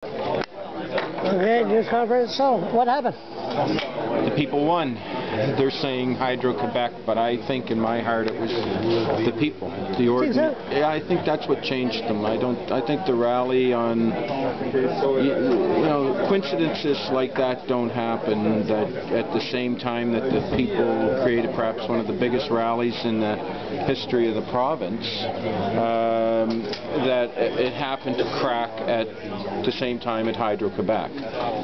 Okay, news conference. So, what happened? The people won. They're saying Hydro-Quebec, but I think in my heart it was the people. Yeah, I think that's what changed them. I think the rally on, coincidences like that don't happen. That at the same time that the people created perhaps one of the biggest rallies in the history of the province, that it happened to crack at the same time at Hydro-Quebec.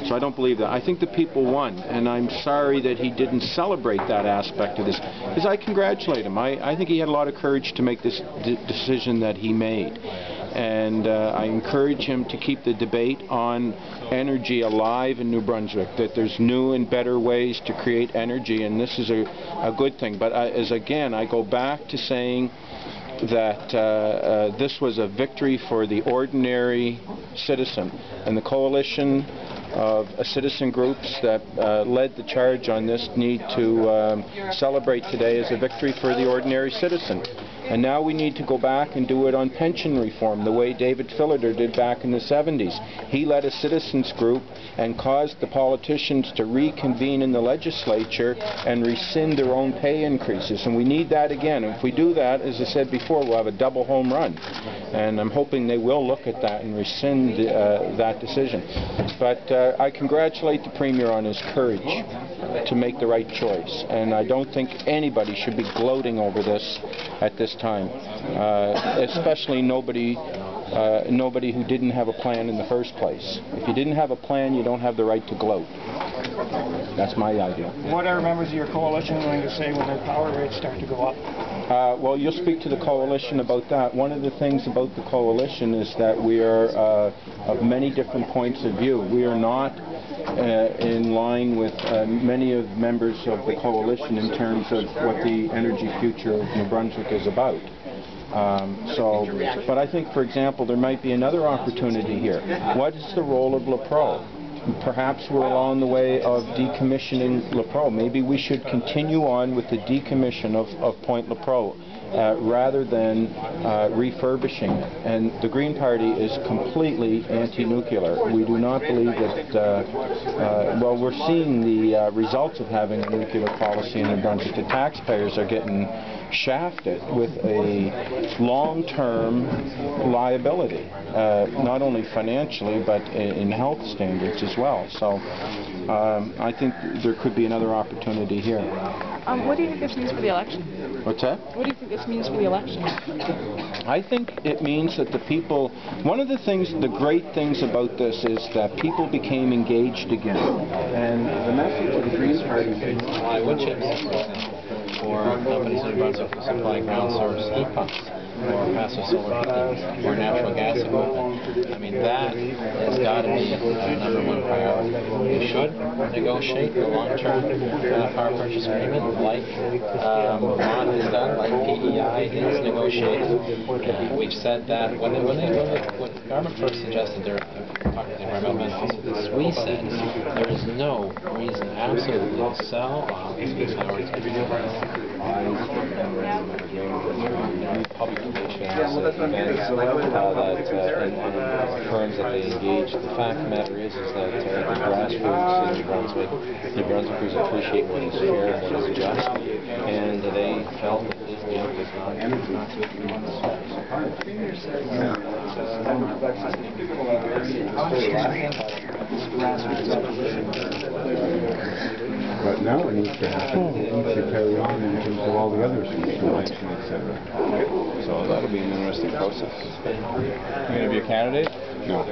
So I don't believe that. I think the people won, and I'm sorry that he didn't celebrate that aspect of this, because I congratulate him. I think he had a lot of courage to make this decision that he made, and I encourage him to keep the debate on energy alive in New Brunswick, that there's new and better ways to create energy, and this is a good thing. But again, I go back to saying that this was a victory for the ordinary citizen, and the coalition of citizen groups that led the charge on this need to celebrate today as a victory for the ordinary citizen. And now we need to go back and do it on pension reform, the way David Philliter did back in the 70s. He led a citizens group and caused the politicians to reconvene in the legislature and rescind their own pay increases. And we need that again. And if we do that, as I said before, we'll have a double home run. And I'm hoping they will look at that and rescind that decision. But I congratulate the Premier on his courage to make the right choice. And I don't think anybody should be gloating over this at this time, especially nobody who didn't have a plan in the first place. If you didn't have a plan, you don't have the right to gloat. That's my idea. What are members of your coalition going to say when their power rates start to go up? Well, you'll speak to the coalition about that. One of the things about the coalition is that we are of many different points of view. We are not in line with many of members of the coalition in terms of what the energy future of New Brunswick is about. But I think, for example, there might be another opportunity here. What is the role of LaPro? Perhaps we're along the way of decommissioning LaPro. Maybe we should continue on with the decommission of Point LaPro rather than refurbishing. And the Green Party is completely anti-nuclear. We do not believe that, well, we're seeing the results of having a nuclear policy in New Brunswick. The taxpayers are getting shafted with a long-term liability, not only financially but in health standards as well. So I think there could be another opportunity here. What do you think this means for the election? What's that? What do you think this means for the election? I think it means that the people, one of the things, the great things about this is that people became engaged again. And the message of the Green Party is wood chips, or companies in New Brunswick who supply ground source heat pumps, or passive solar heating, or natural gas equipment. I mean, that has got to be number one priority. We should negotiate the long-term power purchase agreement like MOD has done, like PEI is negotiated. We've said that when the government first suggested they're talking to the environmental benefits, we said there is no reason absolutely to sell off these power publications, events, and firms that they engage. The fact of the matter is that the grassroots in New Brunswickers appreciate what is fair and what is just, and they felt that this deal was But now it needs to happen. It needs to carry on in terms of all the other election, etc. So that'll be an interesting process. You're going to be a candidate? No.